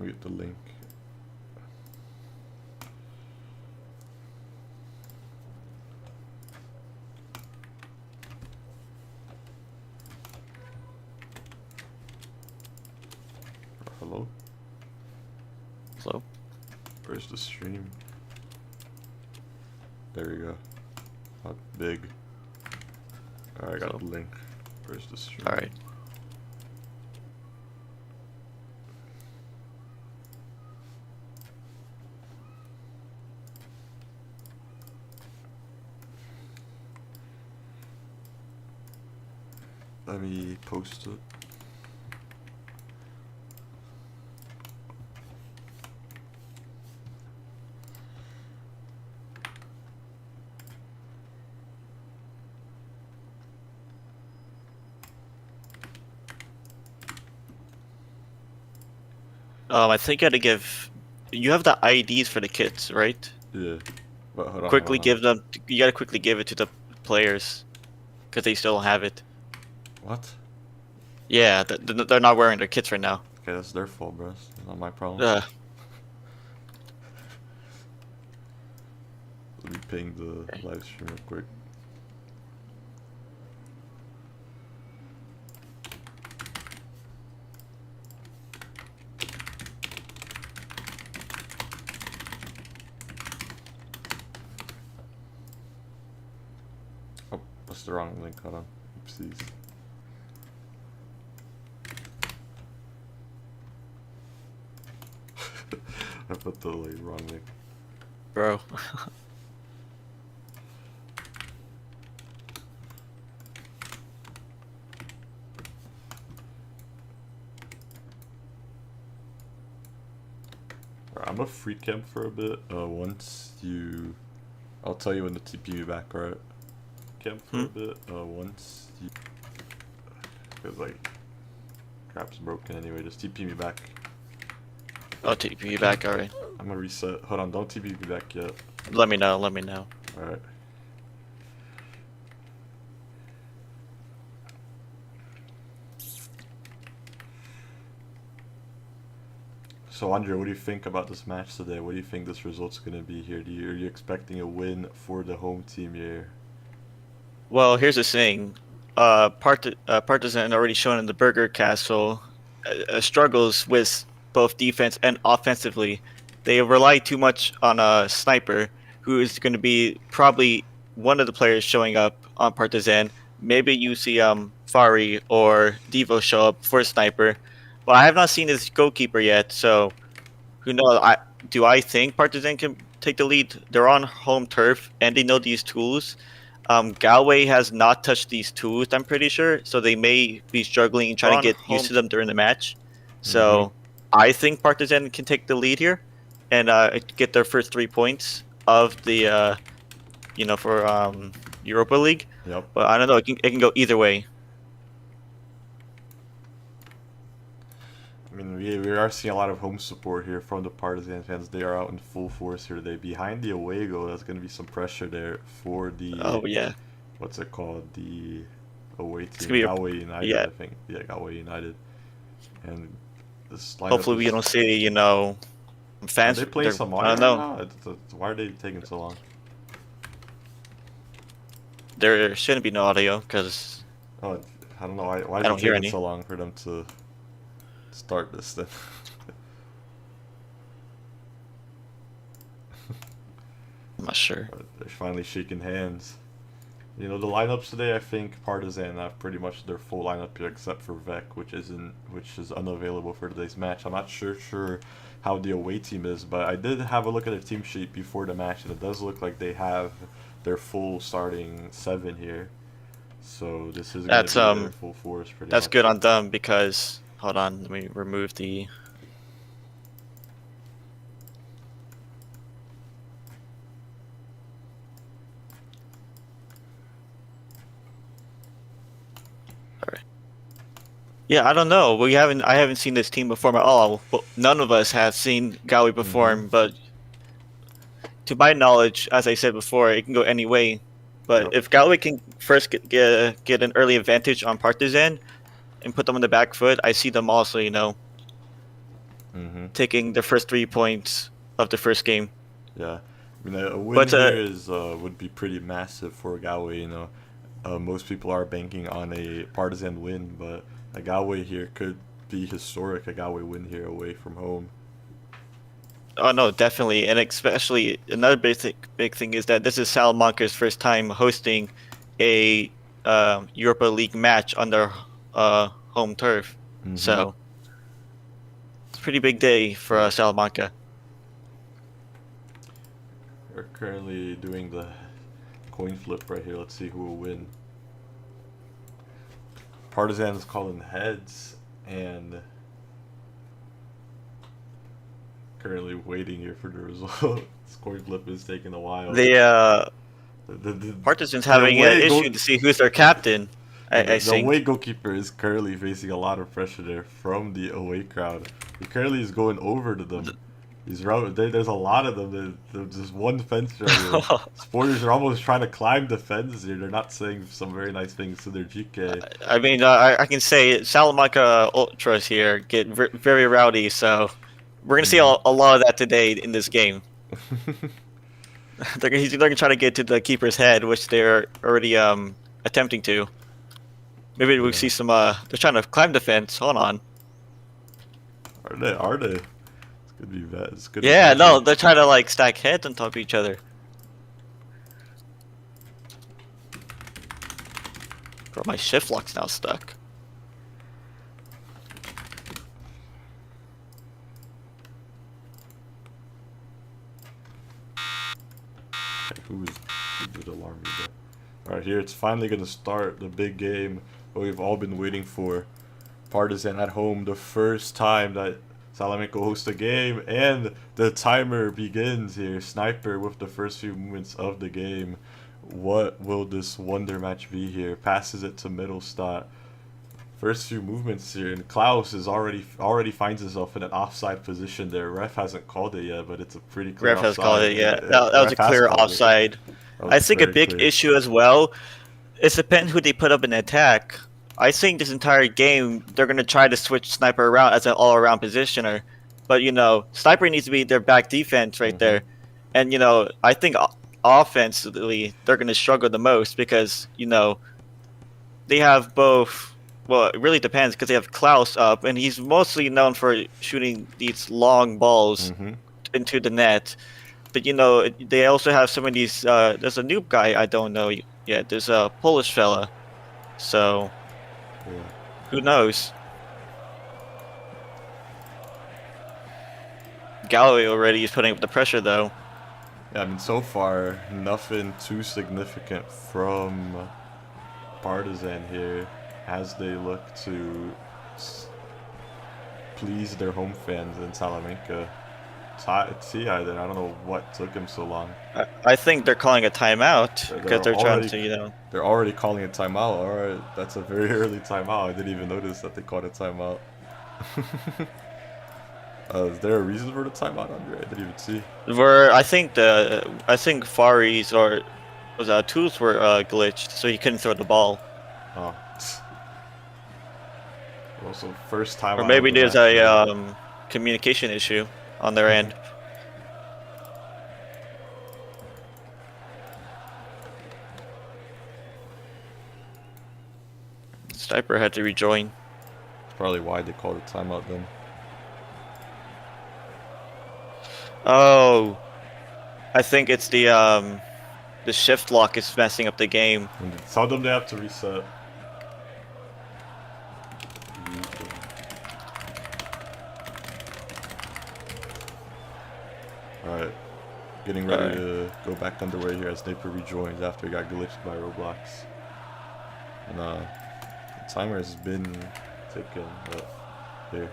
Let me get the link. Hello? Hello? Where's the stream? There we go. Not big. Alright, I got the link. Where's the stream? Alright. Let me post it. I think you had to give. You have the IDs for the kits, right? Yeah. But hold on. Quickly give them. You gotta quickly give it to the players, because they still have it. What? Yeah, they're not wearing their kits right now. Okay, that's their fault, bro. It's not my problem. Let me ping the live stream real quick. Oh, that's the wrong link. Hold on. Oopsies. I put the wrong link. Bro. I'm a free camp for a bit. Once you, I'll tell you when to TP me back. Alright. Camp for a bit. Once you, cause like, crap's broken anyway. Just TP me back. I'll TP you back. Alright. I'm gonna reset. Hold on. Don't TP me back yet. Let me know. Let me know. Alright. So Andre, what do you think about this match today? What do you think this result's gonna be here? Are you expecting a win for the home team here? Well, here's the thing. Partizan already shown in the Burger Castle struggles with both defense and offensively. They rely too much on a sniper, who is going to be probably one of the players showing up on Partizan. Maybe you see Fari or Devo show up for a sniper. Well, I have not seen his goalkeeper yet, so who knows? I think Partizan can take the lead. They're on home turf and they know these tools. Galway has not touched these tools, I'm pretty sure, so they may be struggling trying to get used to them during the match. So I think Partizan can take the lead here and get their first 3 points of the, for Europa League. Yep. But I don't know, it can go either way. I mean, we are seeing a lot of home support here from the Partizan fans. They are out in full force here today. Behind the away goal, there's going to be some pressure there for the... Oh, yeah. What's it called? The away team. Galway United, yeah. I think. Yeah, Galway United. And this lineup hopefully we don't see, fans. Are they playing some audio? I don't know. Why are they taking so long? There shouldn't be no audio, because... Oh, I don't know. Why is it taking so long for them to start this then? I'm not sure. They're finally shaking hands. The lineups today, I think Partizan have pretty much their full lineup here except for Vec, which is unavailable for today's match. I'm not sure how the away team is, but I did have a look at their team sheet before the match, and it does look like they have their full starting 7 here. So this is going to be their full force pretty much. That's good on them because, hold on, let me remove the... Alright. Yeah, I don't know. I haven't seen this team perform at all. Well, none of us have seen Galway perform, but to my knowledge, as I said before, it can go any way. But if Galway can first get an early advantage on Partizan and put them on the back foot, I see them also, taking the first 3 points of the first game. Yeah, I mean a win But here is would be pretty massive for Galway. You know, most people are banking on a Partizan win, but a Galway here could be historic. A Galway win here away from home. oh no, definitely, and especially another big thing is that this is Salamanca's first time hosting a Europa League match on their home turf. So it's a pretty big day for Salamanca. We're currently doing the coin flip right here. Let's see who will win. Partizan is calling heads, and currently waiting here for the result. This coin flip is taking a while. The Partizan's having an issue to see who's their captain. I the think. away goalkeeper is currently facing a lot of pressure there from the away crowd. He currently is going over to them. There's a lot of them. There's just one fence right here. Supporters are almost trying to climb the fence here. They're not saying some very nice things to their GK. I mean, I can say Salamanca Ultras here get very rowdy, so we're going to see a lot of that today in this game. They're going to try to get to the keeper's head, which they're already attempting to. Maybe we'll see some, they're trying to climb the fence. Hold on. Are they? It's gonna be bad. It's good. Yeah, no, they're trying to like stack heads on top of each other. Bro, my shift lock's now stuck. Who did alarm me there? Alright, here it's finally gonna start the big game that we've all been waiting for. Partizan at home, the first time that Salamanca hosts a game, and the timer begins here. Sniper with the first few moments of the game. What will this wonder match be here? Passes it to Middlestat. First few movements here, and Klaus is already finds himself in an offside position there. Ref hasn't called it yet, but it's a pretty clear Ref has offside. called it, yeah. That was a clear offside. I think a big issue as well, it depends who they put up in attack. I think this entire game, they're going to try to switch Sniper around as an all-around positioner. But, you know, Sniper needs to be their back defense right there. And, you know, I think offensively, they're going to struggle the most because, you know, they have both... Well, it really depends because they have Klaus up, and he's mostly known for shooting these long balls into the net. But, you know, they also have some of these... there's a noob guy I don't know yet. There's a Polish fella. So... who knows? Galway already is putting up the pressure, though. Yeah, I mean, so far, nothing too significant from Partizan here as they look to please their home fans in Salamanca. T either. I don't know what took him so long. I think they're calling a timeout because they're trying to, you know. They're already calling a timeout. All right, that's a very early timeout. I didn't even notice that they called a timeout. Is there a reason for the timeout, Andre? I didn't even see. I think Fari's or tools were glitched, so he couldn't throw the ball. Oh. Also, first time. Or maybe there's a communication issue on their end. Sniper had to rejoin. That's probably why they called it timeout then. Oh, I think it's the shift lock is messing up the game. Tell them they have to reset. Alright, getting ready to go back underway here as Sniper rejoins after he got glitched by Roblox. And the timer has been ticking, but here.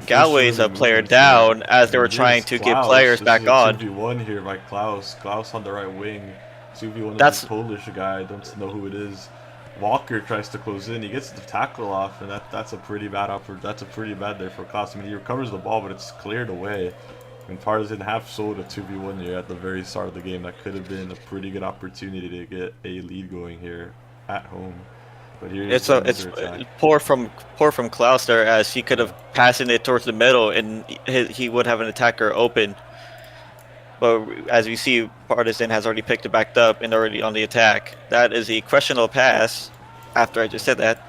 Galway's a player down as they were trying to get players back on. 2v1 here by Klaus. Klaus on the right wing. 2v1 with the Polish guy. I don't know who it is. Walker tries to close in. He gets the tackle off, and that's a pretty bad That's a pretty bad there for Klaus. I mean, he recovers the ball, but it's cleared away. And Partizan have sold a 2v1 here at the very start of the game. That could have been a pretty good opportunity to get a lead going here at home. But here's It's another attack. poor from Klaus there, as he could have passed it towards the middle and he would have an attacker open. But as we see, Partizan has already picked it back up and already on the attack. That is a questionable pass. After I just said that,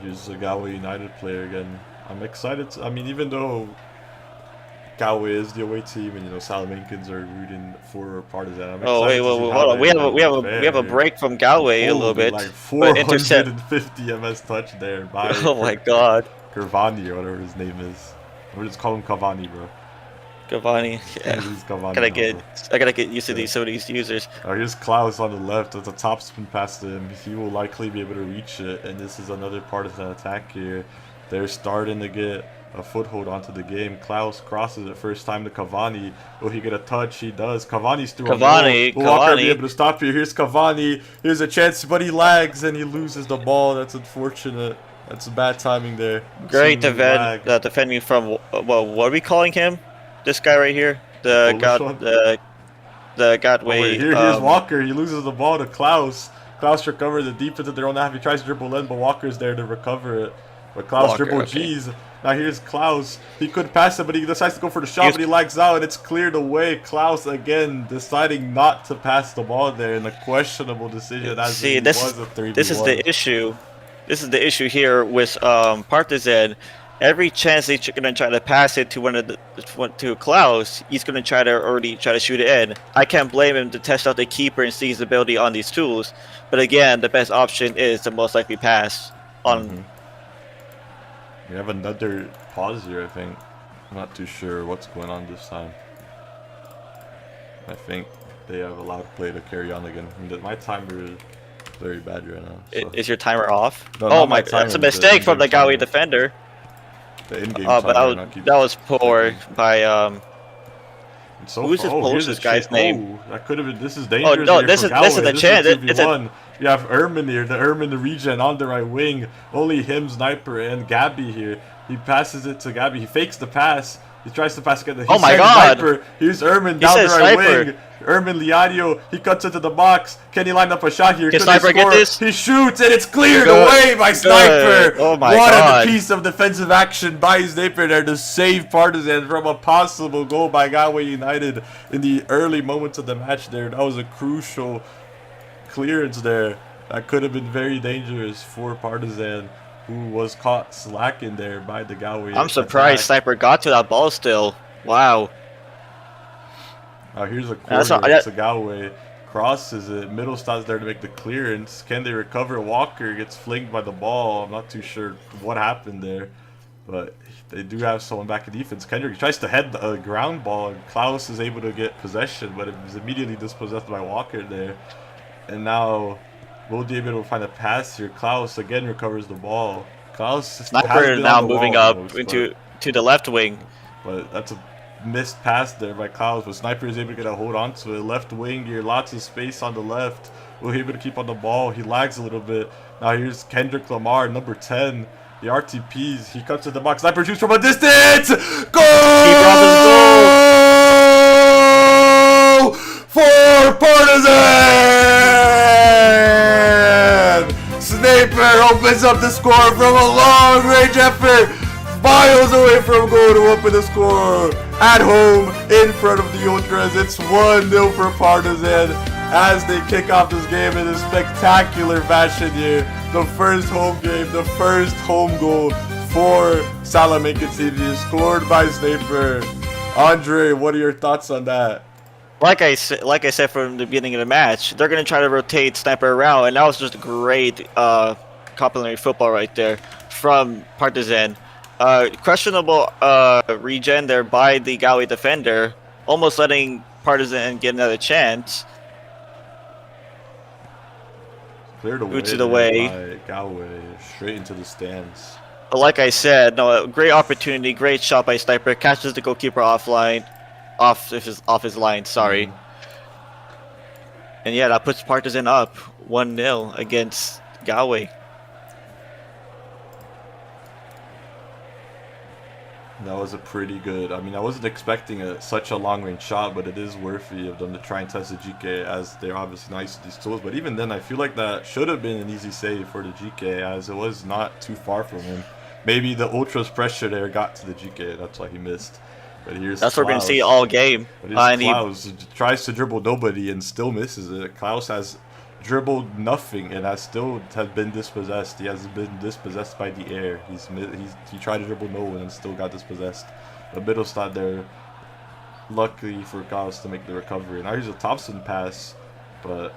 here's a Galway United player again. I'm excited. I mean, even though Galway is the away team, and Salamancans are rooting for Partizan. I'm oh wait, excited to see hold how on. they We have a break from Galway a little bit. Like But intercept. 450 MS touch there by Oh my God, Cavani or whatever his name is. We'll just call him Cavani, bro. Cavani. Yeah. He's Cavani. I gotta get used to some of these users. Here's Klaus on the left with a top spin pass to him. He will likely be able to reach it, and this is another Partizan attack here. They're starting to get a foothold onto the game. Klaus crosses it first time to Cavani. Will he get a touch? He does. Cavani's through. Cavani. Will Walker be able to stop here? Here's Cavani. Here's a chance, but he lags and he loses the ball. That's unfortunate. That's bad timing there. Great defending from what are we calling him? This guy right here, the Godway. Here's Walker. He loses the ball to Klaus. Klaus recovers the deep into their own half. He tries to dribble in, but Walker's there to recover it. But Klaus dribble G's. Now here's Klaus. He could pass it, but he decides to go for the shot, but he lags out, and it's cleared away. Klaus again deciding not to pass the ball there in a questionable decision. See, this is the issue. This is the issue here with Partizan. Every chance they're gonna try to pass it to Klaus, he's gonna try to shoot it in. I can't blame him to test out the keeper and see his ability on these tools. But again, the best option is the most likely pass on. We have another pause here, I think. I'm not too sure what's going on this time. I think they have allowed play to carry on again. My timer is very bad right now. So. Is your timer off? No, oh my! That's a mistake from the Galway defender. The in-game but that was poor by who's this guy's name? That could have been. This is dangerous. Oh no! This is the chance. You have Ermin here, the Ermin, the regen on the right wing. Only him, Sniper, and Gabby here. He passes it to Gabby. He fakes the pass. He tries to pass again. Oh my God! Sniper. Here's Ermin down the right wing. Ermin Liadio. He cuts into the box. Can he line up a shot here? Can Sniper get this? He shoots and it's cleared away by Sniper. Oh my God! God! What a piece of defensive action by Sniper there to save Partizan from a possible goal by Galway United in the early moments of the match there. That was a crucial clearance there. That could have been very dangerous for Partizan, who was caught slacking there by the Galway. I'm surprised Sniper got to that ball still. Wow. Here's a corner to Galway. Crosses it. Middlestad's there to make the clearance. Can they recover? Walker gets flinged by the ball. I'm not too sure what happened there. But they do have someone back in defense. Kendrick tries to head the ground ball. And Klaus is able to get possession, but it was immediately dispossessed by Walker there. And now we'll be able to find a pass here. Klaus again recovers the ball. Klaus Sniper now moving up into the left wing. But that's a missed pass there by Klaus, but Sniper is able to get a hold onto it. Left wing here, lots of space on the left. Will he be able to keep on the ball? He lags a little bit. Now here's Kendrick Lamar, number 10. The RTPs, he cuts to the box. Sniper shoots from a distance! Goal! For Partizan! Sniper opens up the score from a long-range effort. Miles away from goal to open the score at home in front of the Ultras. It's 1-0 for Partizan as they kick off this game in a spectacular fashion here. The first home game, the first home goal for Salamanca City, scored by Sniper. Andre, what are your thoughts on that? Like I said from the beginning of the match, they're going to try to rotate Sniper around, and that was just great complementary football right there from Partizan. Questionable regen there by the Galway defender, almost letting Partizan get another chance. Cleared away to the way by Galway, straight into the stands. Like I said, no, great opportunity, great shot by Sniper. Catches the goalkeeper off his line. Sorry. And yeah, that puts Partizan up 1-0 against Galway. That was a pretty good. I mean, I wasn't expecting such a long-range shot, but it is worthy of them to try and test the GK as they're obviously nice with these tools. But even then, I feel like that should have been an easy save for the GK, as it was not too far from him. Maybe the Ultra's pressure there got to the GK, that's why he missed. But here's That's Klaus. what we're going to see all game. But here's Klaus, tries to dribble nobody and still misses it. Klaus has dribbled nothing and has been dispossessed. He has been dispossessed by the air. He tried to dribble no one and still got dispossessed. The middle start there, luckily for Klaus to make the recovery. Now here's a Thompson pass, but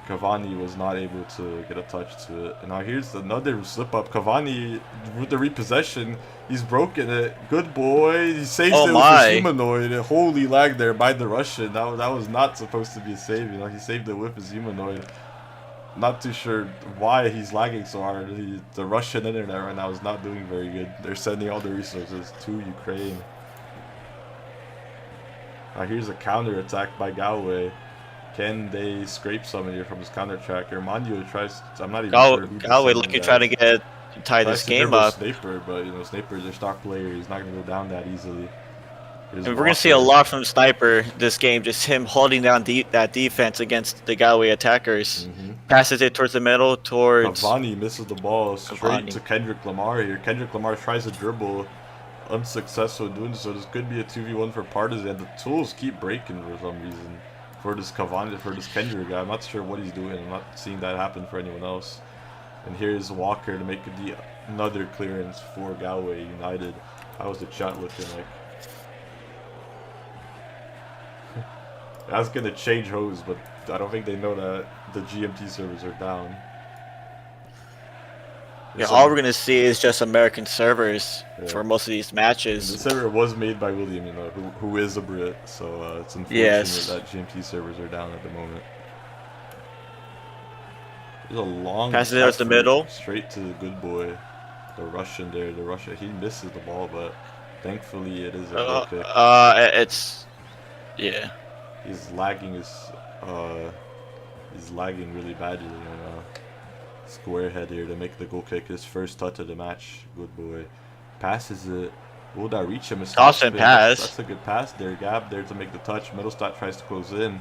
Cavani was not able to get a touch to it. And now here's another slip up. Cavani with the repossession, he's broken it. Good boy. He saves it with his humanoid. Holy lag there by the Russian. That was not supposed to be a save. You know, he saved it with his humanoid. Not too sure why he's lagging so hard. The Russian internet right now is not doing very good. They're sending all the resources to Ukraine. Now here's a counter attack by Galway. Can they scrape something here from his counter tracker? Mandio tries. I'm not even sure. Galway looking trying to tie this game up. Sniper, but you know, Sniper's their stock player. He's not gonna go down that easily. And we're gonna see a lot from Sniper this game. Just him holding down that defense against the Galway attackers. Passes it towards the middle, towards. Cavani misses the ball straight to Kendrick Lamar here. Kendrick Lamar tries to dribble, unsuccessful doing so. This could be a 2v1 for Patizan. The tools keep breaking for some reason. For this Kendrick guy, I'm not sure what he's doing. I'm not seeing that happen for anyone else. And here's Walker to make another clearance for Galway United. How was the chat looking like? That's gonna change hosts, but I don't think they know that the GMT servers are down. Yeah, all we're gonna see is just American servers for most of these matches. The server was made by William, you know, who is a Brit, so it's unfortunate that GMT servers are down at the moment. There's a long pass it out the middle, straight to the good boy, the Russian there. He misses the ball, but thankfully it is a goal kick. He's lagging really badly. You know. Square head here to make the goal kick. His first touch of the match. Good boy. Passes it. Will that reach him? Awesome pass. That's a good pass there. Gab there to make the touch. Middlestat tries to close in.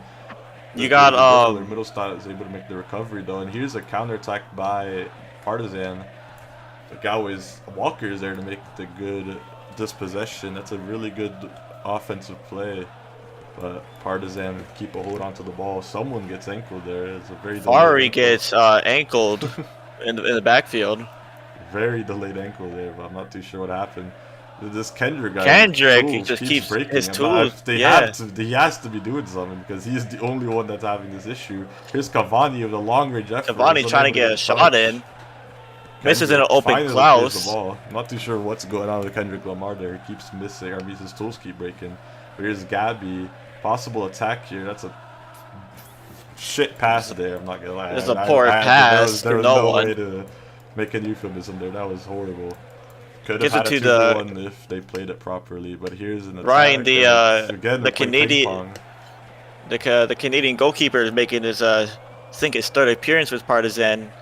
You got Middlestat is able to make the recovery though, and here's a counterattack by Patizan. The Galway's Walker is there to make the good dispossession. That's a really good offensive play. But Patizan keep a hold onto the ball. Someone gets ankled there. It's a very Ari gets ankled in the backfield. Very delayed ankle there, but I'm not too sure what happened. This Kendrick guy. He just keeps breaking his tools. He has to be doing something because he's the only one that's having this issue. Here's Cavani with a long range effort. Cavani trying to get a shot in. Misses in an open Klaus. I'm not too sure what's going on with Kendrick Lamar there. He keeps missing. Or his tools keep breaking. But here's Gabby. Possible attack here. That's a shit pass there. I'm not gonna lie. There's a poor pass. There was no way to make an euphemism there. That was horrible. Could have had a 2-1 if they played it properly. But here's an attack. Ryan, the Canadian goalkeeper is making his I think his third appearance with Patizan.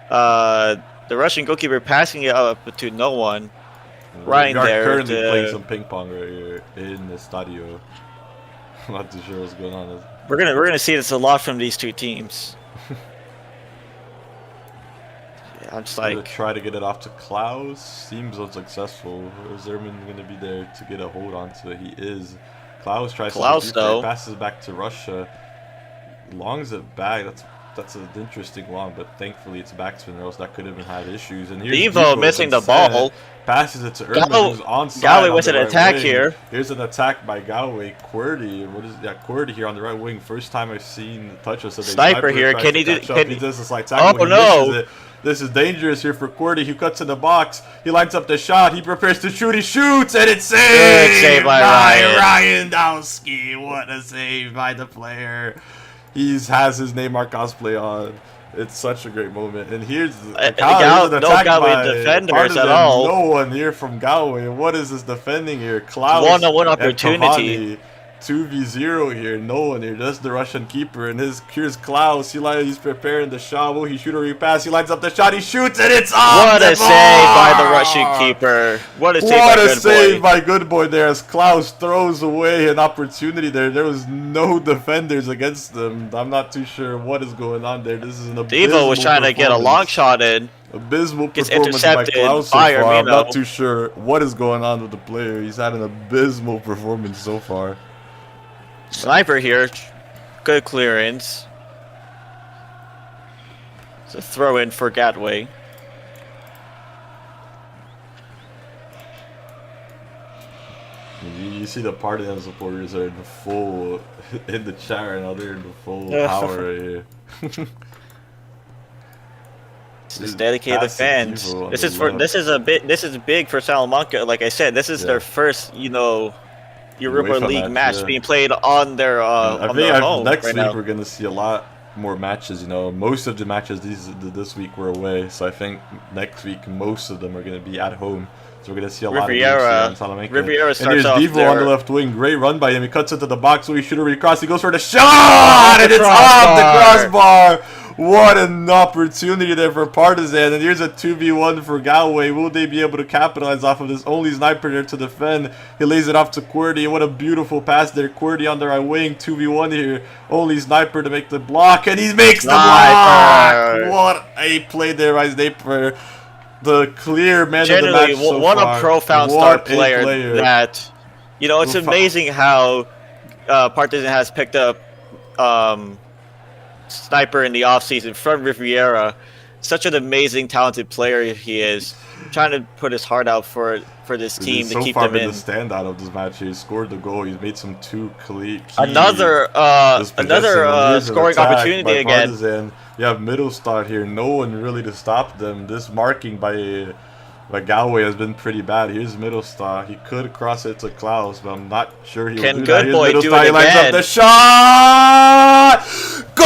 The Russian goalkeeper passing it up to no one. Ryan there. Currently playing some ping pong right here in the stadio. I'm not too sure what's going on. We're gonna see this a lot from these two teams. Yeah, I'm just like try to get it off to Klaus. Seems unsuccessful. Is Zerman gonna be there to get a hold onto it? He is. Klaus tries to passes back to Russia. Longs it back. That's an interesting long, but thankfully it's backspin, or else that could have had issues. And here's Devo missing the ball. Passes it to Erman, who's onside. Galway with an attack here. Here's an attack by Galway. QWERTY, QWERTY here on the right wing. First time I've seen the touch of Sniper here. Can he do? He does a slight tackle. Oh no! This is dangerous here for QWERTY. He cuts in the box. He lines up the shot. He prepares to shoot. He shoots, and it's saved. Good save by Ryan Dowski. What a save by the player. He has his Neymar cosplay on. It's such a great moment. And here's an attack no Galway defenders at all. No one here from Galway. What is this defending here? Klaus one-on-one opportunity. 2v0 here. No one here, just the Russian keeper. And here's Klaus. He's preparing the shot. Will he shoot or repass? He lines up the shot. He shoots and it's off. What a save by the Russian keeper. What a save by Good Boy there as Klaus throws away an opportunity there. There was no defenders against them. I'm not too sure what is going on there. This is an abysmal Devo was trying to get a long shot in. Abysmal Gets performance by intercepted Klaus so by far. I'm Armino. not too sure what is going on with the player. He's had an abysmal performance so far. Sniper here. Good clearance. It's a throw in for Galway. You see the Partizan supporters are in the full in the chat right now. They're in the full power right here. This is dedicated fans. This is big for Salamanca. Like I said, this is their first, Europa League match being played on their home. Next week we're gonna see a lot more matches. Most of the matches this week were away, so I think next week most of them are gonna be at home. So we're gonna see a lot of games on Salamanca. Riviera starts and here's off Devo on the left wing. Great run by him. He cuts into the box. So he shoot or recross. He goes for the shot, and it's off the crossbar. What an opportunity there for Partizan. And here's a 2v1 for Galway. Will they be able to capitalize off of this? Only sniper there to defend. He lays it off to Qwerty. What a beautiful pass there. Qwerty on the right wing. 2v1 here. Only sniper to make the block. And he makes the block. What a play there by Sniper. The clear man of the match so what far. A profound star player that, it's amazing how Partizan has picked up Sniper in the offseason from Riviera. Such an amazing, talented player he is. Trying to put his heart out for this team to keep them in. The standout of this match. He scored the goal. He's made some key another scoring opportunity again. Partizan. You have Middlestad here. No one really to stop them. This marking by Galway has been pretty bad. Here's Middlestad. He could cross it to Klaus, but I'm not sure he will do that. Can Good Boy do it again? He lines up the shot! Goal!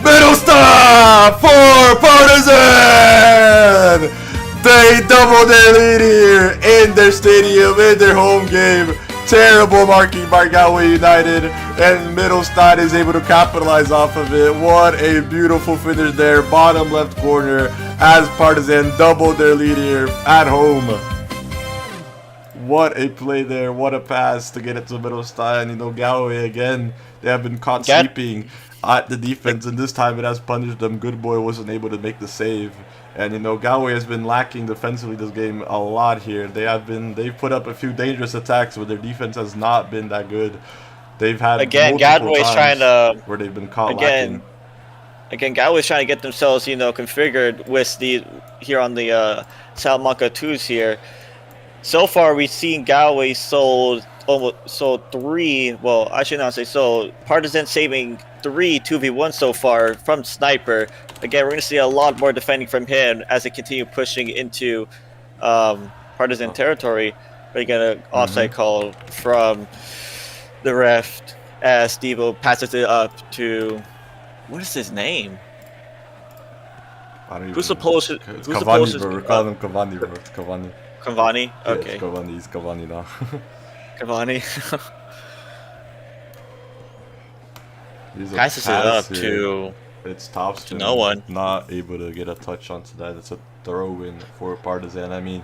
Middlestad for Partizan! They double their lead here in their stadium, in their home game. Terrible marking by Galway United, and Middlestad is able to capitalize off of it. What a beautiful finish there, bottom left corner, as Partizan doubled their lead here at home. What a play there, what a pass to get it to Middlestad. And Galway again, they have been caught sleeping at the defense, and this time it has punished them. Good Boy wasn't able to make the save. And Galway has been lacking defensively this game a lot here. They've put up a few dangerous attacks, but their defense has not been that good. They've had Galway's trying to where they've been caught lacking. Again, Galway's trying to get themselves, configured with here on the Salamanca 2s here. So far, we've seen Galway sold 3. Well, I should not say sold. Partizan saving 3 2v1 so far from Sniper. Again, we're going to see a lot more defending from him as they continue pushing into Partizan territory. But you get an offside call from the ref as Devo passes it up to, what is his name? Who's supposed to? Cavani, bro. We're calling him Cavani, bro. It's Cavani. Cavani? Okay. Yeah, it's Cavani. He's Cavani now. Cavani. Passes it up to. It's topspin. No one. Not able to get a touch onto that. It's a throw-in for Partizan. I mean,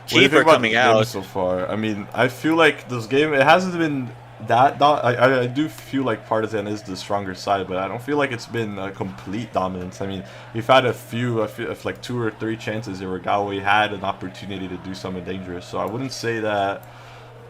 keeper coming out so far. I mean, I feel like this game, it hasn't been that. I do feel like Partizan is the stronger side, but I don't feel like it's been a complete dominance. I mean, we've had a few, like 2 or 3 chances here where Galway had an opportunity to do something dangerous. So I wouldn't say that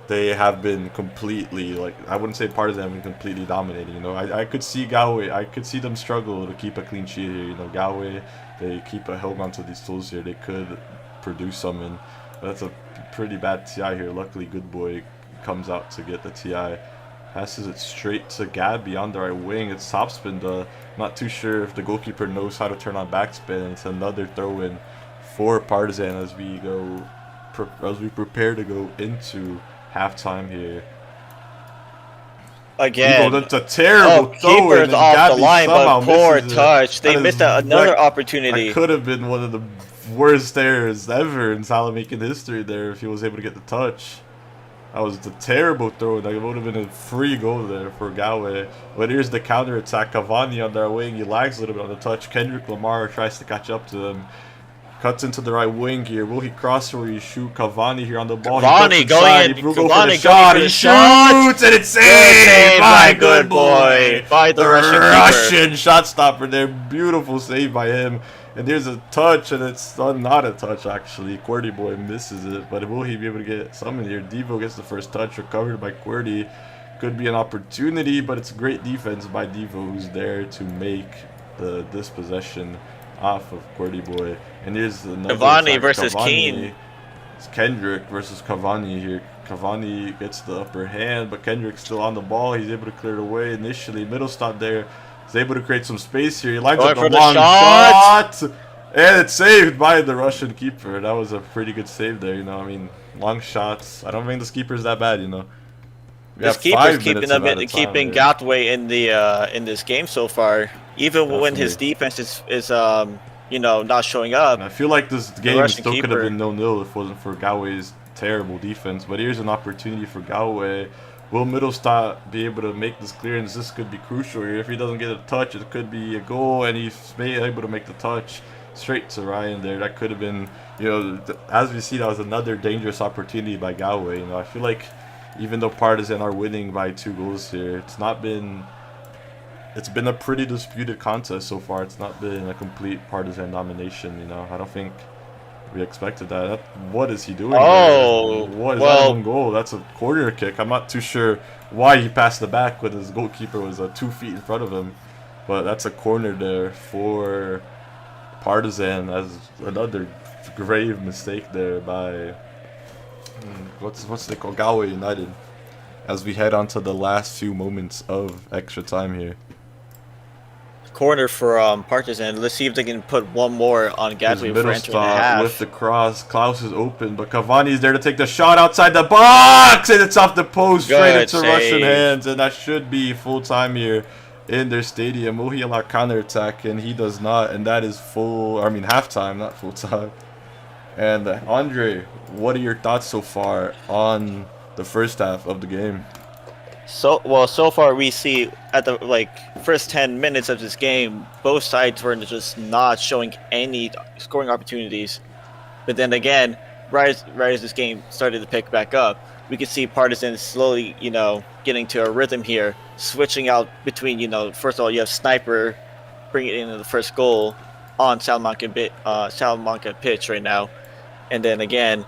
they have been completely, I wouldn't say Partizan have been completely dominating. I could see Galway, I could see them struggle to keep a clean sheet here. Galway, they keep a hold onto these tools here. They could produce something. That's a pretty bad TI here. Luckily, Good Boy comes out to get the TI. Passes it straight to Gabby on the right wing. It's topspin. Not too sure if the goalkeeper knows how to turn on backspin. It's another throw-in for Partizan as we prepare to go into halftime here. again. Devo, that's a terrible throw, keeper's and then off the Gabby line, somehow but poor misses it. touch. They That missed is another That opportunity. could have been one of the worst errors ever in Salamakin history there if he was able to get the touch. That was a terrible throw. Like, it would have been a free goal there for Galway. But here's the counter attack. Cavani on their wing. He lags a little bit on the touch. Kendrick Lamar tries to catch up to them. Cuts into the right wing here. Will he cross or will he shoot? Cavani here on the ball. Cavani going in. He will go for the shot. He shoots and it's saved by good boy. By the Russian shot stopper there. Beautiful save by him. And there's a touch, and it's not a touch, actually. QWERTY boy misses it, but will he be able to get some in here? Devo gets the first touch, recovered by QWERTY. Could be an opportunity, but it's great defense by Devo, who's there to make the dispossession off of QWERTY boy. And here's another Cavani attack. versus Cavani. Keane. It's Kendrick versus Cavani here. Cavani gets the upper hand, but Kendrick's still on the ball. He's able to clear it away initially. Middle stop there. He's able to create some space here. He lines up the long shot. And it's saved by the Russian keeper. That was a pretty good save there, you know. I mean, long shots. I don't think this keeper's that bad, you know. This keeper's keeping Galway in this game so far. Even when his defense is not showing up. And I feel like this game still could have been 0-0 if it wasn't for Galway's terrible defense. But here's an opportunity for Galway. Will Middlestad be able to make this clearance? This could be crucial here. If he doesn't get a touch, it could be a goal, and he's able to make the touch straight to Ryan there. That could have been, as we see, that was another dangerous opportunity by Galway. You know, I feel like even though Patizan are winning by 2 goals here, it's been a pretty disputed contest so far. It's not been a complete Patizan domination. You know, I don't think we expected that. What is he doing? Oh, what is that one goal? That's a corner kick. I'm not too sure why he passed the back when his goalkeeper was 2 feet in front of him, but that's a corner there for Patizan. As another grave mistake there by what's they call Galway United. As we head on to the last few moments of extra time here. Corner for Patizan. Let's see if they can put one more on Galway for entering the half. With the cross, Klaus is open, but Cavani's there to take the shot outside the box, and it's off the post, straight into Russian hands, and that should be full time here in their stadium. Will he allow counterattack? And he does not, and that is halftime, not full time. And Andre, what are your thoughts so far on the first half of the game? So far we see at the first 10 minutes of this game, both sides were just not showing any scoring opportunities. But then again, right as this game started to pick back up, we could see Patizan slowly, getting to a rhythm here, switching out between, first of all you have Sniper bringing in the first goal on Salamanca pitch right now, and then again,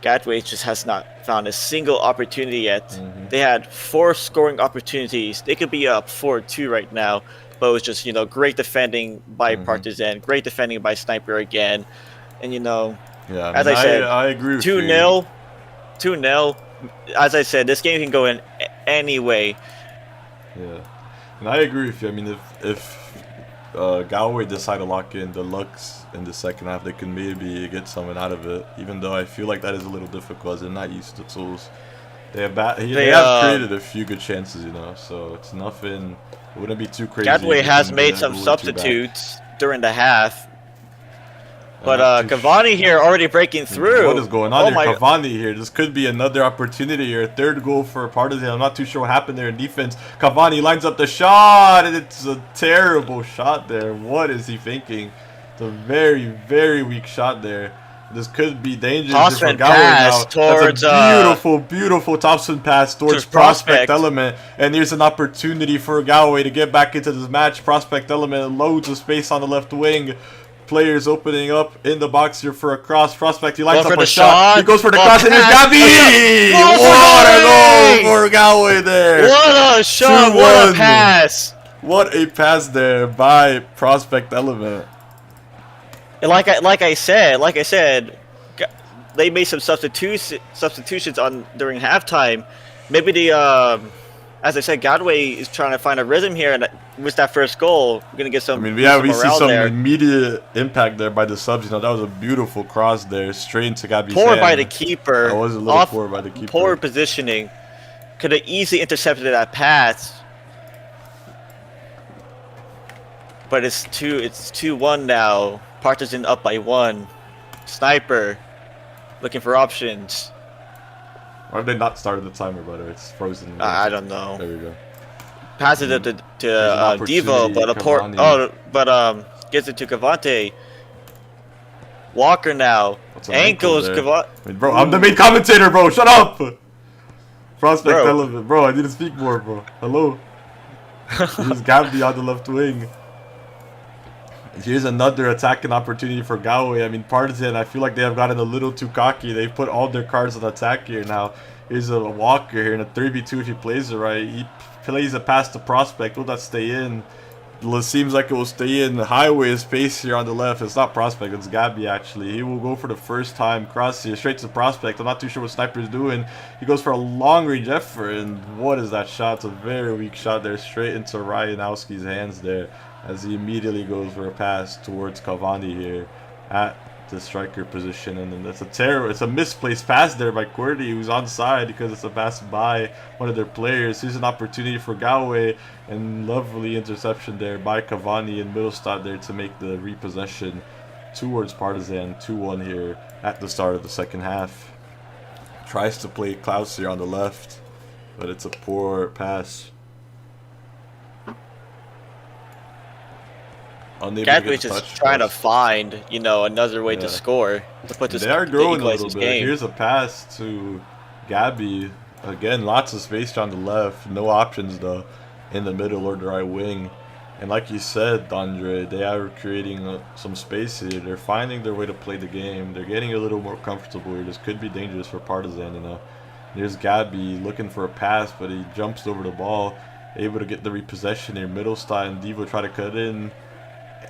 Galway just has not found a single opportunity yet. They had 4 scoring opportunities. They could be up 4-2 right now, but it was just, great defending by Patizan, great defending by Sniper again. And, as I said, I agree with 2-0, 2-0. As I said, this game can go in any way. Yeah, and I agree with you. I mean, if Galway decide to lock in the Lux in the second half, they can maybe get something out of it, even though I feel like that is a little difficult as they're not used to tools. They have created a few good chances, so it's nothing. It wouldn't be too crazy. Galway has made some substitutes during the half, but Cavani here already breaking through. What is going on here? Cavani here. This could be another opportunity here. 3rd goal for Patizan. I'm not too sure what happened there in defense. Cavani lines up the shot, and it's a terrible shot there. What is he thinking? It's a very, very weak shot there. This could be dangerous for Galway now. That's a beautiful topspin pass towards Prospect Element. And here's an opportunity for Galway to get back into this match. Prospect Element, loads of space on the left wing. Players opening up in the box here for a cross. Prospect, he lines up a shot. He goes for the cross, and there's Gabi! What a goal for Galway there! What a shot! What a pass! What a pass there by Prospect Element. Like I said, they made some substitutions during halftime. Maybe as I said, Galway is trying to find a rhythm here, and with that first goal, we're gonna get some. we see some immediate impact there by the subs. That was a beautiful cross there, straight into Gabi's hand. Poor by the keeper. That was a little poor by the keeper. Poor positioning. could have easily intercepted that pass. But it's 2-1 now. Partizan up by 1. Sniper looking for options. Why have they not started the timer, by the way? It's frozen. I don't know. There we go. Passes it to Devo, but gets it to Cavante. Walker now. Ankles Cavante. I mean, bro, I'm the main commentator, bro. Shut up. Prospect element, bro. I need to speak more, bro. Hello. Here's Gabby on the left wing. Here's another attacking opportunity for Galway. I mean, Partizan, I feel like they have gotten a little too cocky. They've put all their cards on attack here now. Here's a Walker here in a 3v2 if he plays it right. He plays a pass to Prospect. Will that stay in? It seems like it will stay in. Highway is pace here on the left. It's not Prospect, it's Gabby actually. He will go for the first time. Cross here, straight to Prospect. I'm not too sure what Sniper's doing. He goes for a long range effort, and what is that shot? It's a very weak shot there, straight into Ryanowski's hands there, as he immediately goes for a pass towards Cavani here at the striker position. And then it's a misplaced pass there by Qwerty, who's onside because it's a pass by one of their players. Here's an opportunity for Galway, and lovely interception there by Cavani and Middlestad there to make the repossession towards Partizan. 2-1 here at the start of the second half. Tries to play Klaus here on the left, but it's a poor pass. Galway is just trying to find, another way to score. To put this, they are growing a little bit. Here's a pass to Gabby. Again, lots of space on the left. No options, though, in the middle or the right wing. And like you said, Andre, they are creating some space here. They're finding their way to play the game. They're getting a little more comfortable here. This could be dangerous for Partizan, There's Gabby looking for a pass, but he jumps over the ball. Able to get the repossession here. Middlestad and Devo try to cut in.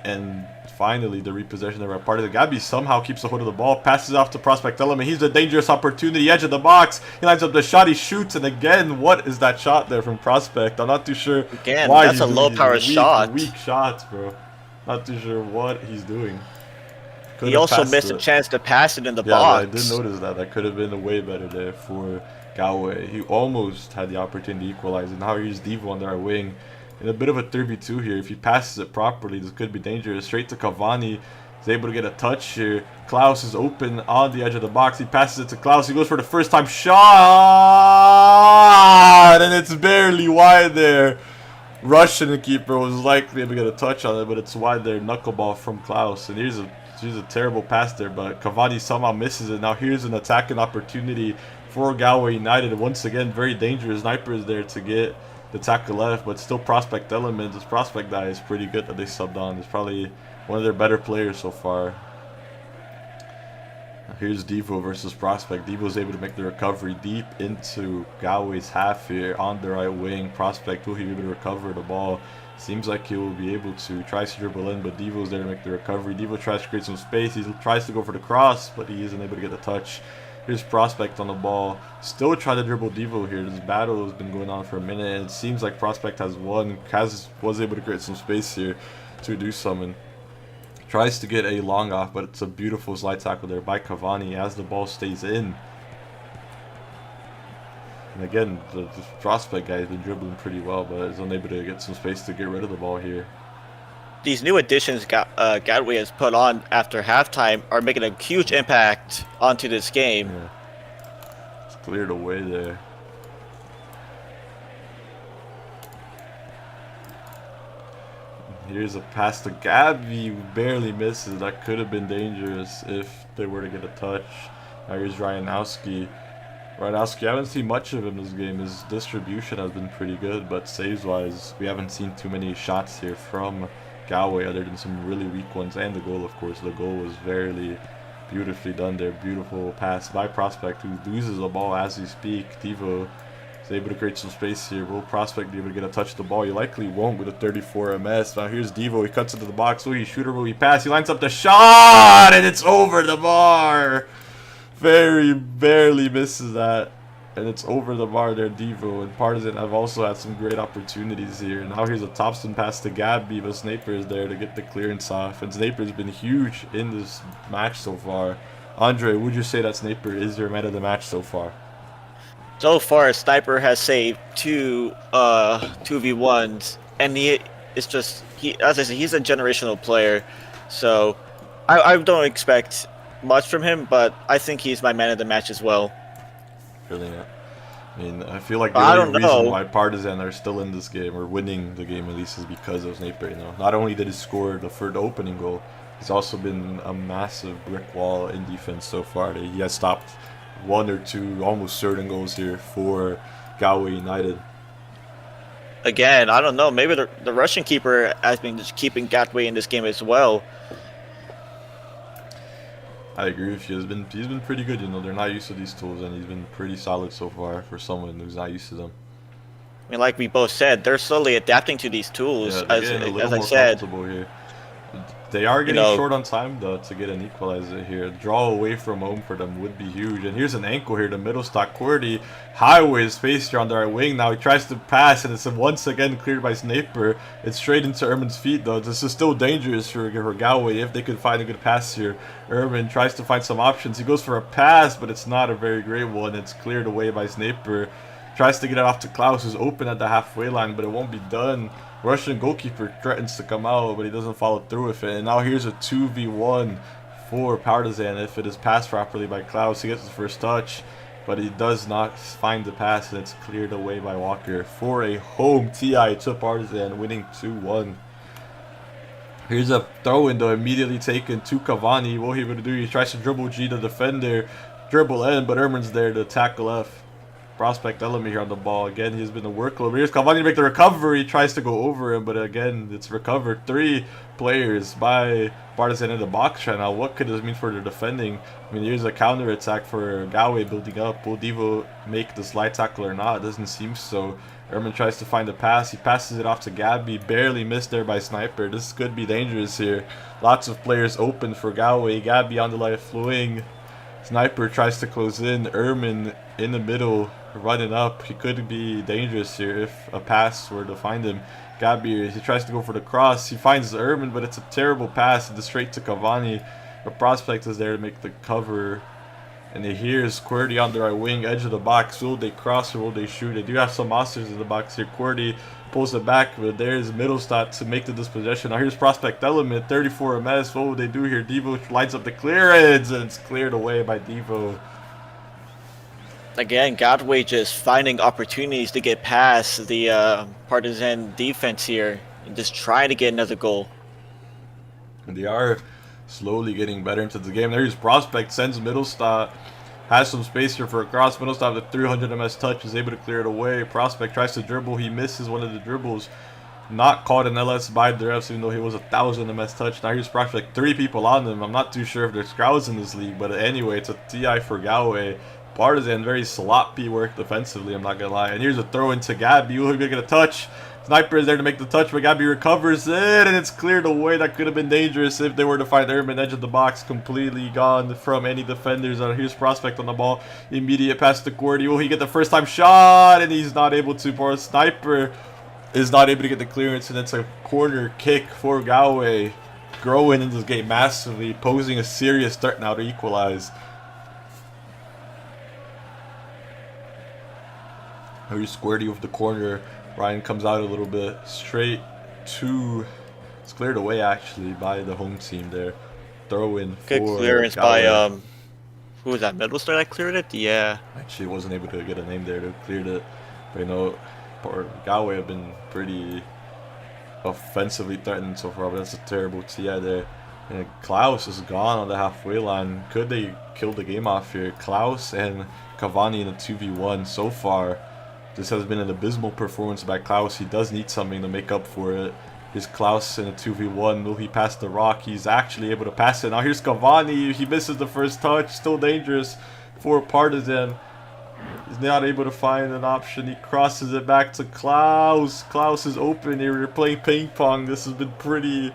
And finally, the repossession there by Partizan. Gabby somehow keeps a hold of the ball, passes off to Prospect Element. He's a dangerous opportunity, edge of the box. He lines up the shot, he shoots, and again, what is that shot there from Prospect? I'm not too sure. Again, why that's a low-power shot. Weak shots, bro. Not too sure what he's doing. He also missed a chance to pass it in the box. Yeah, I did notice that. That could have been way better there for Galway. He almost had the opportunity to equalize, and now here's Devo on the right wing. In a bit of a 3v2 here. If he passes it properly, this could be dangerous. Straight to Cavani. He's able to get a touch here. Klaus is open on the edge of the box. He passes it to Klaus. He goes for the first time shot, and it's barely wide there. Russian keeper was likely able to get a touch on it, but it's wide there. Knuckleball from Klaus. And here's a terrible pass there, but Cavani somehow misses it. Now here's an attacking opportunity for Galway United. Once again, very dangerous. Sniper is there to get the tackle left, but still Prospect Element. This Prospect guy is pretty good that they subbed on. He's probably one of their better players so far. Here's Devo versus Prospect. Devo's able to make the recovery deep into Galway's half here on the right wing. Prospect, will he be able to recover the ball? Seems like he will be able to. Tries to dribble in, but Devo's there to make the recovery. Devo tries to create some space. He tries to go for the cross, but he isn't able to get the touch. Here's Prospect on the ball. Still trying to dribble Devo here. This battle has been going on for a minute, and it seems like Prospect has won. Was able to create some space here to do something. Tries to get a long off, but it's a beautiful slide tackle there by Cavani as the ball stays in. And again, the Prospect guy has been dribbling pretty well, but is unable to get some space to get rid of the ball here. These new additions Galway has put on after halftime are making a huge impact onto this game. Yeah. It's cleared away there. Here's a pass to Gabby, who barely misses. That could have been dangerous if they were to get a touch. Now here's Ryanowski. Ryanowski, I haven't seen much of him this game. His distribution has been pretty good, but saves-wise, we haven't seen too many shots here from Galway other than some really weak ones, and the goal, of course. The goal was very beautifully done there. Beautiful pass by Prospect, who loses the ball as we speak. Devo is able to create some space here. Will Prospect be able to get a touch of the ball? He likely won't with a 34 MS. Now here's Devo. He cuts into the box. Will he shoot or will he pass? He lines up the shot, and it's over the bar. Very barely misses that, and it's over the bar there. Devo and Partizan have also had some great opportunities here. Now here's a topspin pass to Gabby, but Snaper is there to get the clearance off, and Snaper's been huge in this match so far. Andre, would you say that Snaper is your man of the match so far? So far, Sniper has saved two 2v1s, and as I said, he's a generational player. So I don't expect much from him, but I think he's my man of the match as well. Brilliant. I mean, I feel like the I only don't reason know. why Partizan are still in this game, or winning the game at least, is because of Sniper. Not only did he score the opening goal, he's also been a massive brick wall in defense so far. He has stopped one or two almost certain goals here for Galway United. Again, I don't know. Maybe the Russian keeper has been just keeping Gatway in this game as well. I agree with you. He's been pretty good. They're not used to these tools, and he's been pretty solid so far for someone who's not used to them. I mean, like we both said, they're slowly adapting to these tools. Yeah, they're getting a little As I more said, comfortable here. They are you getting know, short on time though to get an equalizer here. A draw away from home for them would be huge. And here's an ankle here to middle stock Cordy. Highway space here on the right wing. Now he tries to pass and it's once again cleared by Sniper. It's straight into Erman's feet though. This is still dangerous for Galway if they could find a good pass here. Erman tries to find some options. He goes for a pass, but it's not a very great one. It's cleared away by Sniper. Tries to get it off to Klaus, who's open at the halfway line, but it won't be done. Russian goalkeeper threatens to come out, but he doesn't follow through with it. And now here's a 2v1 for Partizan if it is passed properly by Klaus. He gets his first touch, but he does not find the pass, and it's cleared away by Walker for a home TI to Partizan, winning 2-1. Here's a throw-in, though, immediately taken to Cavani. What he would do, he tries to dribble G, the defender, dribble in, but Erman's there to tackle F. Prospect element here on the ball. Again, he's been a workload. Here's Cavani to make the recovery. Tries to go over him, but again, it's recovered. 3 players by Partizan in the box right now. What could this mean for their defending? I mean, here's a counter attack for Galway building up. Will Devo make the slide tackle or not? It doesn't seem so. Erman tries to find a pass. He passes it off to Gabby. Barely missed there by Sniper. This could be dangerous here. Lots of players open for Galway. Gabby on the left wing. Sniper tries to close in. Erman in the middle, running up. He could be dangerous here if a pass were to find him. Gabby, he tries to go for the cross. He finds Erman, but it's a terrible pass. It's straight to Cavani. The prospect is there to make the cover. And he hears QWERTY on the right wing, edge of the box. Will they cross or will they shoot? They do have some monsters in the box here. QWERTY pulls it back, but there's Middlestat to make the dispossession. Now here's Prospect Element, 34 MS. What will they do here? Devo lines up the clearance, and it's cleared away by Devo. again, Gatway just finding opportunities to get past the Partizan defense here and just trying to get another goal. And they are slowly getting better into the game. There's Prospect, sends Middlestat, has some space here for a cross. Middlestat with 300 MS touch is able to clear it away. Prospect tries to dribble. He misses one of the dribbles. Not caught in LS by the refs, even though he was 1,000 MS touch. Now here's Prospect, 3 people on him. I'm not too sure if there's crowds in this league, but anyway, it's a TI for Galway. Partizan, very sloppy work defensively, I'm not going to lie. And here's a throw into Gabby. Who's going to get a touch? Sniper is there to make the touch, but Gabby recovers it, and it's cleared away. That could have been dangerous if they were to find Erman edge of the box. Completely gone from any defenders. Here's Prospect on the ball. Immediate pass to QWERTY. Will he get the first time shot? And he's not able to. Sniper is not able to get the clearance, and it's a corner kick for Galway. Growing in this game massively, posing a serious threat now to equalize. Here's QWERTY with the corner. Ryan comes out a little bit straight to. It's cleared away actually by the home team there. Throw in for Good clearance Galway. by who was that? Middlestar that cleared it? Yeah. Actually, wasn't able to get a name there to cleared it. But Galway have been pretty offensively threatened so far. But that's a terrible TI there. And Klaus is gone on the halfway line. Could they kill the game off here? Klaus and Cavani in a 2v1 so far. This has been an abysmal performance by Klaus. He does need something to make up for it. Here's Klaus in a 2v1. Will he pass the rock? He's actually able to pass it. Now here's Cavani. He misses the first touch. Still dangerous for Partizan. He's not able to find an option. He crosses it back to Klaus. Klaus is open here. We're playing ping pong. This has been pretty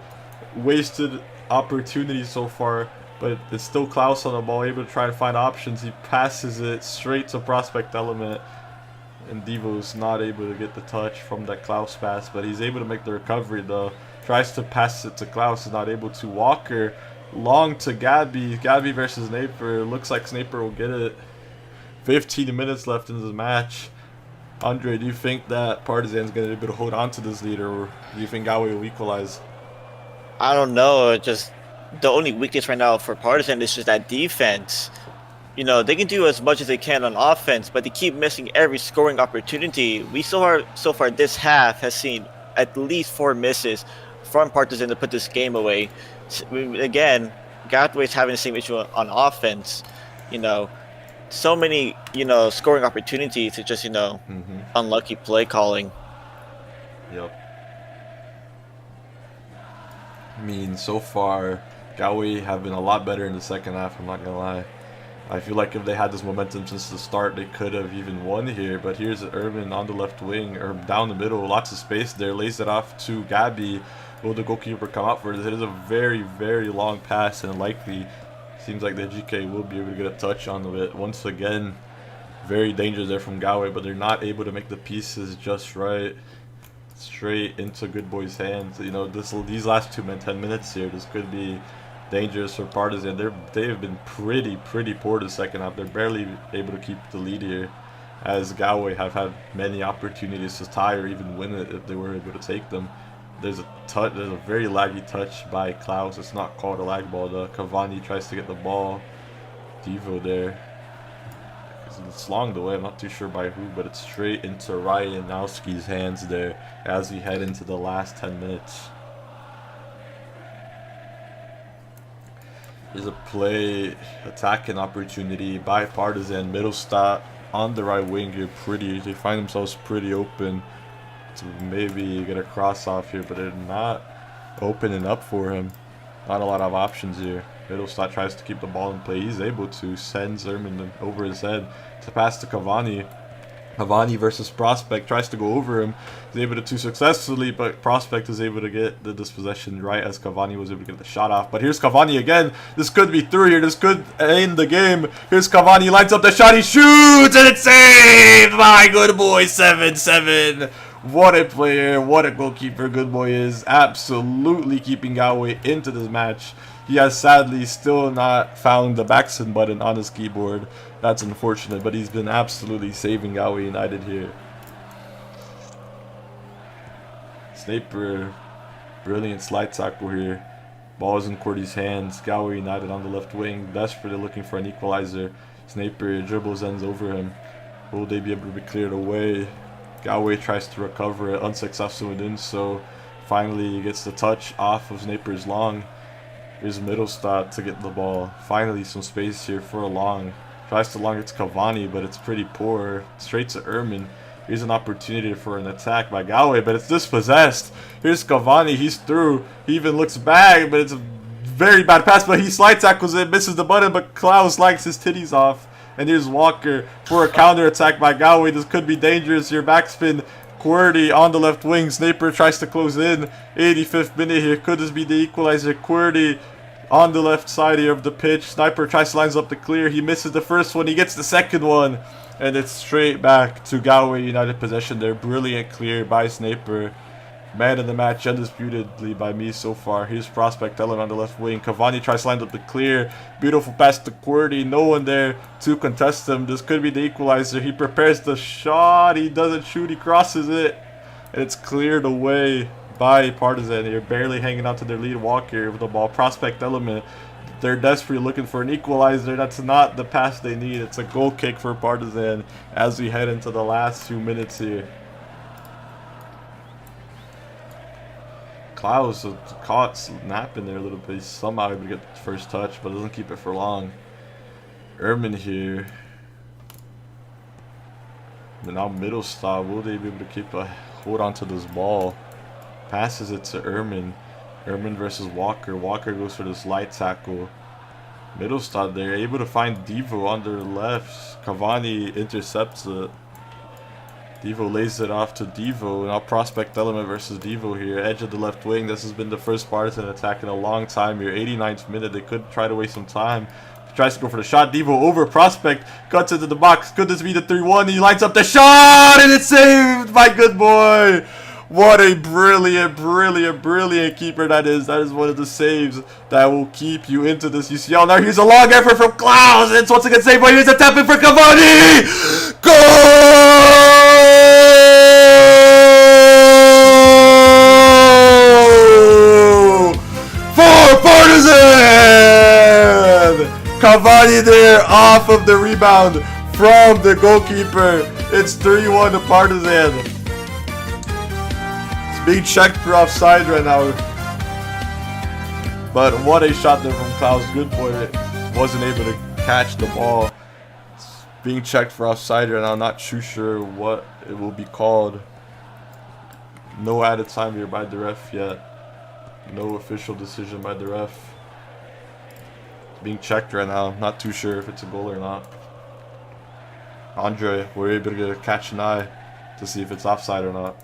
wasted opportunity so far. But it's still Klaus on the ball, able to try and find options. He passes it straight to Prospect Element. And Devo's not able to get the touch from that Klaus pass, but he's able to make the recovery though. Tries to pass it to Klaus, is not able to. Walker, long to Gabby. Gabby versus Sniper. Looks like Sniper will get it 15 minutes left in this match. Andre, do you think that Partizan's going to be able to hold on to this lead, or do you think Galway will equalize? I don't know. Just the only weakness right now for Partizan is just that defense. You know, they can do as much as they can on offense, but they keep missing every scoring opportunity. We so far this half has seen at least 4 misses from Partizan to put this game away. Again, Galway's having the same issue on offense. You know, so many, scoring opportunities to just, unlucky play calling. Yep. I mean, so far, Galway have been a lot better in the second half, I'm not going to lie. I feel like if they had this momentum since the start, they could have even won here. But here's Erman on the left wing, or down the middle, lots of space there. Lays it off to Gabby. Will the goalkeeper come out for it? It is a very, very long pass, and likely seems like the GK will be able to get a touch on it. Once again, very dangerous there from Galway, but they're not able to make the pieces just right. Straight into Good Boy's hands. You know, these last 10 minutes here, this could be dangerous for Partizan. They have been pretty poor the second half. They're barely able to keep the lead here, as Galway have had many opportunities to tie or even win it if they were able to take them. There's a very laggy touch by Klaus. It's not called a lag ball though. Cavani tries to get the ball. Devo there. It's long the way. I'm not too sure by who, but it's straight into Ryanowski's hands there as we head into the last 10 minutes. There's a play attacking opportunity by Partizan. Middlestad on the right wing here. They find themselves pretty open to maybe get a cross off here, but they're not opening up for him. Not a lot of options here. Middlestad tries to keep the ball in play. He's able to send Zerman over his head to pass to Cavani. Cavani versus Prospect, tries to go over him. He's able to successfully, but Prospect is able to get the dispossession right as Cavani was able to get the shot off. But here's Cavani again. This could be through here. This could end the game. Here's Cavani, lights up the shot. He shoots, and it's saved by Good Boy. 7-7. What a player. What a goalkeeper Good Boy is. Absolutely keeping Galway into this match. He has sadly still not found the backsend button on his keyboard. That's unfortunate, but he's been absolutely saving Galway United here. Snaper, brilliant slide tackle here. Ball is in Cordy's hands. Galway United on the left wing, desperately looking for an equalizer. Snaper dribbles ends over him. Will they be able to be cleared away? Galway tries to recover it, unsuccessful in doing so. Finally, he gets the touch off of Snaper's long. Here's Middlestad to get the ball. Finally, some space here for a long. Tries to long it to Cavani, but it's pretty poor. Straight to Erman. Here's an opportunity for an attack by Galway, but it's dispossessed. Here's Cavani. He's through. He even looks back, but it's a very bad pass. But he slide tackles it, misses the button, but Klaus likes his titties off. And here's Walker for a counter attack by Galway. This could be dangerous here. Backspin. QWERTY on the left wing. Snaper tries to close in. 85th minute here. Could this be the equalizer? QWERTY on the left side here of the pitch. Sniper tries to lines up the clear. He misses the first one. He gets the second one. And it's straight back to Galway United possession there. Brilliant clear by Snaper. Man of the match, undisputedly by me so far. Here's Prospect Ellen on the left wing. Cavani tries to line up the clear. Beautiful pass to QWERTY. No one there to contest him. This could be the equalizer. He prepares the shot. He doesn't shoot. He crosses it. And it's cleared away by Partizan here. Barely hanging on to their lead. Walker with the ball. Prospect Element. They're desperately looking for an equalizer. That's not the pass they need. It's a goal kick for Partizan as we head into the last few minutes here. Klaus was caught snapping there a little bit. He's somehow able to get the first touch, but doesn't keep it for long. Erman here. And now Middlestad. Will they be able to keep a hold on to this ball? Passes it to Erman. Erman versus Walker. Walker goes for this light tackle. Middlestad there, able to find Devo on their left. Cavani intercepts it. Devo lays it off to Devo. Now Prospect Element versus Devo here. Edge of the left wing. This has been the first Partizan attack in a long time here. 89th minute. They could try to waste some time. He tries to go for the shot. Devo over Prospect. Cuts into the box. Could this be the 3-1? He lines up the shot and it's saved by Good Boy. What a brilliant, brilliant, brilliant keeper that is. That is one of the saves that will keep you into this UCL. Now here's a long effort from Klaus. It's once again saved, but here's a tap in for Cavani. Goal for Partizan. Cavani there off of the rebound from the goalkeeper. It's 3-1 to Partizan. It's being checked for offside right now. But what a shot there from Klaus. Good boy. Wasn't able to catch the ball. It's being checked for offside right now. Not too sure what it will be called. No added time here by the ref yet. No official decision by the ref. It's being checked right now. Not too sure if it's a goal or not. Andre, we're able to catch an eye to see if it's offside or not.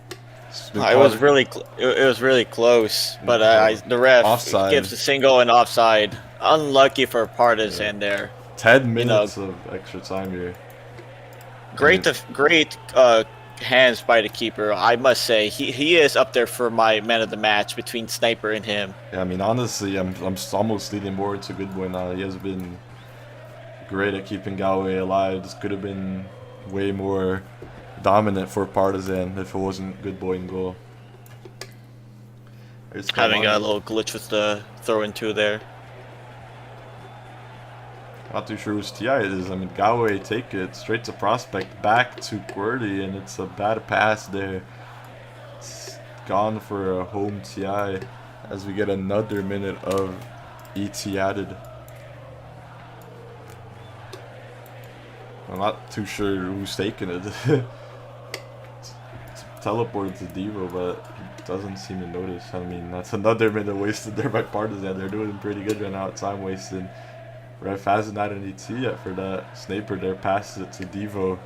It was really close, but the ref offside. Gives a single and offside. Unlucky for Partizan there. 10 minutes of extra time here. Great hands by the keeper, I must say. He is up there for my man of the match between Sniper and him. Yeah, I mean, honestly, I'm almost leaning more into Good Boy now. He has been great at keeping Galway alive. This could have been way more dominant for Partizan if it wasn't Good Boy in goal. Having a little glitch with the throw-in two there. Not too sure whose TI it is. I mean, Galway take it straight to prospect, back to QWERTY, and it's a bad pass there. It's gone for a home TI as we get another minute of ET added. I'm not too sure who's taking it. It's teleported to Devo, but he doesn't seem to notice. I mean, that's another minute wasted there by Partizan. They're doing pretty good right now at time wasting. Ref hasn't had an ET yet for that. Sniper there passes it to Devo.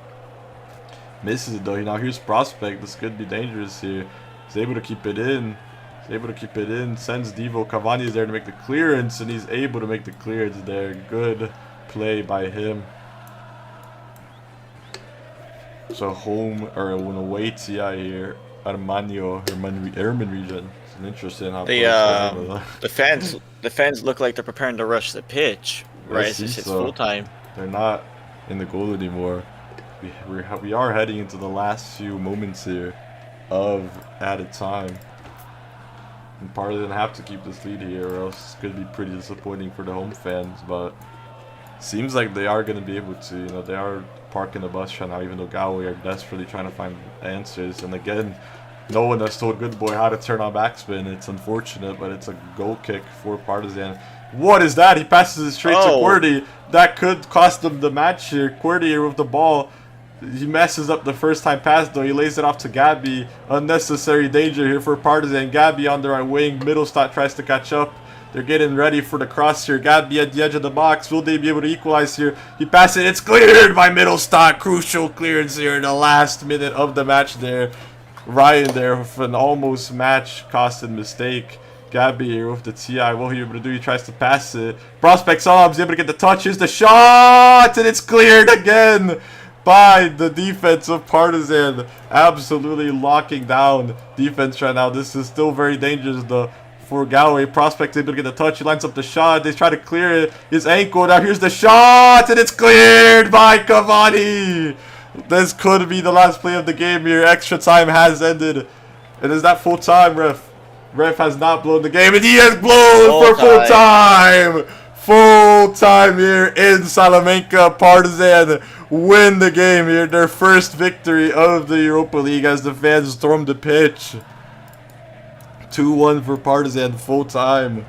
Misses it though. Now here's Prospect. This could be dangerous here. He's able to keep it in. Sends Devo. Cavani is there to make the clearance, and he's able to make the clearance there. Good play by him. So home or an away TI here, Herman region. It's an interesting how the fans look like they're preparing to rush the pitch. Right, it's full time. They're not in the goal anymore. We are heading into the last few moments here of added time. And Partizan have to keep this lead here, or else it's going to be pretty disappointing for the home fans. But seems like they are going to be able to. You know, they are parking the bus right now, even though Galway are desperately trying to find answers. And again, no one has told Good Boy how to turn on backspin. It's unfortunate, but it's a goal kick for Partizan. What is that? He passes it straight to QWERTY. That could cost them the match here. QWERTY here with the ball. He messes up the first time pass though. He lays it off to Gabby. Unnecessary danger here for Partizan. Gabby on the right wing. Middlestat tries to catch up. They're getting ready for the cross here. Gabby at the edge of the box. Will they be able to equalize here? He passes it. It's cleared by Middlestat. Crucial clearance here in the last minute of the match there. Ryan there with an almost match costing mistake. Gabby here with the TI. What he able to do? He tries to pass it. Prospect's on. He's able to get the touch. Here's the shot, and it's cleared again by the defense of Partizan. Absolutely locking down defense right now. This is still very dangerous though for Galway. Prospect's able to get the touch. He lines up the shot. They try to clear it. His ankle. Now here's the shot, and it's cleared by Cavani. This could be the last play of the game here. Extra time has ended. And is that full time, ref? Ref has not blown the game, and he has blown for full time. Full time here in Salamanca. Partizan win the game here. Their first victory of the Europa League as the fans storm the pitch. 2-1 for Partizan, full time.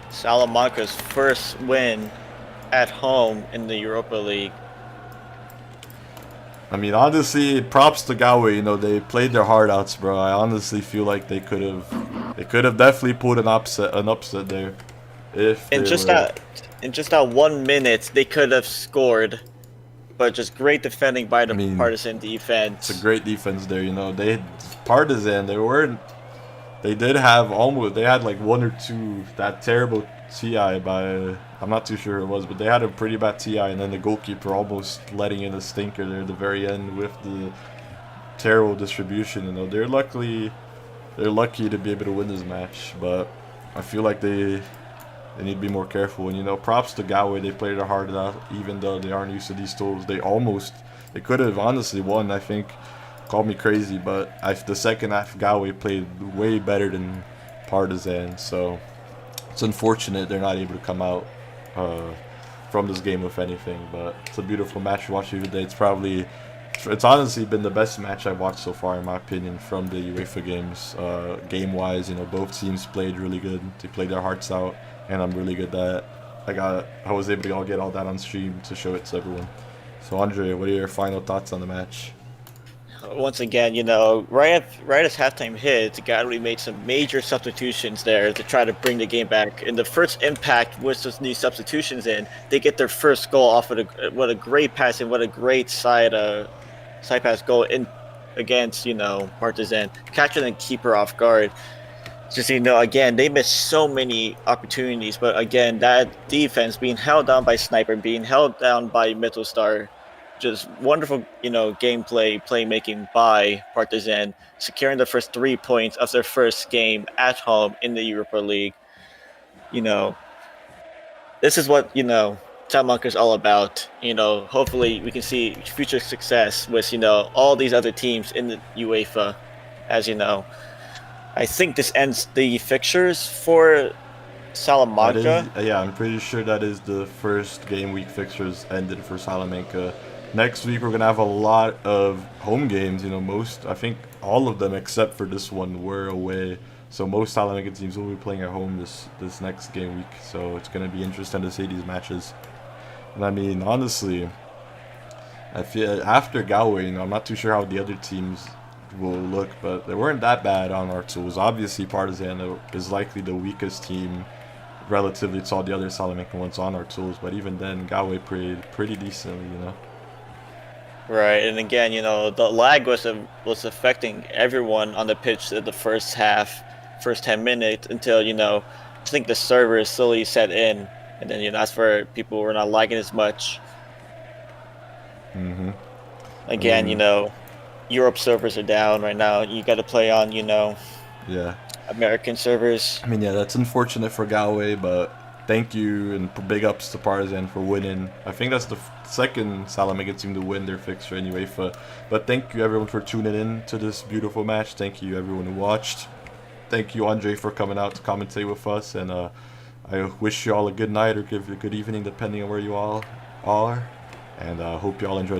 Salamanca's first win at home in the Europa League. I mean, honestly, props to Galway. You know, they played their heart outs, bro. I honestly feel like they could have definitely pulled an upset there. If in just that 1 minute, they could have scored, but just great defending by the Partizan defense. It's a great defense there. You know, Partizan, they had like one or two that terrible TI by. I'm not too sure who it was, but they had a pretty bad TI, and then the goalkeeper almost letting in a stinker there at the very end with the terrible distribution. You know, they're lucky to be able to win this match, but I feel like they need to be more careful. And you know, props to Galway. They played their heart out, even though they aren't used to these tools. They could have honestly won. I think, call me crazy, but the second half Galway played way better than Partizan. So it's unfortunate they're not able to come out from this game with anything. But it's a beautiful match to watch here today. It's honestly been the best match I've watched so far, in my opinion, from the Uefa games. Game-wise, you know, both teams played really good. They played their hearts out, and I'm really good at I was able to get all that on stream to show it to everyone. So, Andre, what are your final thoughts on the match? Once again, you know, right as halftime hit, Galway made some major substitutions there to try to bring the game back. And the first impact with those new substitutions in, they get their first goal off of what a great pass and what a great side pass goal in against, you know, Partizan, catching the keeper off guard. Just, you know, again, they missed so many opportunities, but again, that defense being held down by Sniper, being held down by Mittelstar, just wonderful, you know, playmaking by Partizan, securing the first 3 points of their first game at home in the Europa League. You know, this is what, you know, Salamanca is all about. You know, hopefully we can see future success with, you know, all these other teams in the UEFA. As you know, I think this ends the fixtures for Salamanca. Yeah, I'm pretty sure that is the first game week fixtures ended for Salamanca. Next week we're gonna have a lot of home games. You know, I think all of them except for this one were away. So most Salamanca teams will be playing at home this next game week. So it's gonna be interesting to see these matches. And I mean, honestly, I feel after Galway, you know, I'm not too sure how the other teams will look, but they weren't that bad on our tools. Obviously, Partizan is likely the weakest team relatively to all the other Salamanca ones on our tools. But even then, Galway played pretty decently, you know. Right, and again, you know, the lag was affecting everyone on the pitch in the first half, first 10 minutes until, you know, I think the servers slowly set in, and then, you know, that's where people were not lagging as much. Again, you know, Europe servers are down right now. You got to play on, you know, American servers. I mean, yeah, that's unfortunate for Galway, but thank you and big ups to Partizan for winning. I think that's the second Salamanca team to win their fixture in UEFA. But thank you everyone for tuning in to this beautiful match. Thank you everyone who watched. Thank you, Andre, for coming out to commentate with us. And I wish you all a good night or give you a good evening depending on where you all are. And I hope you all enjoyed it.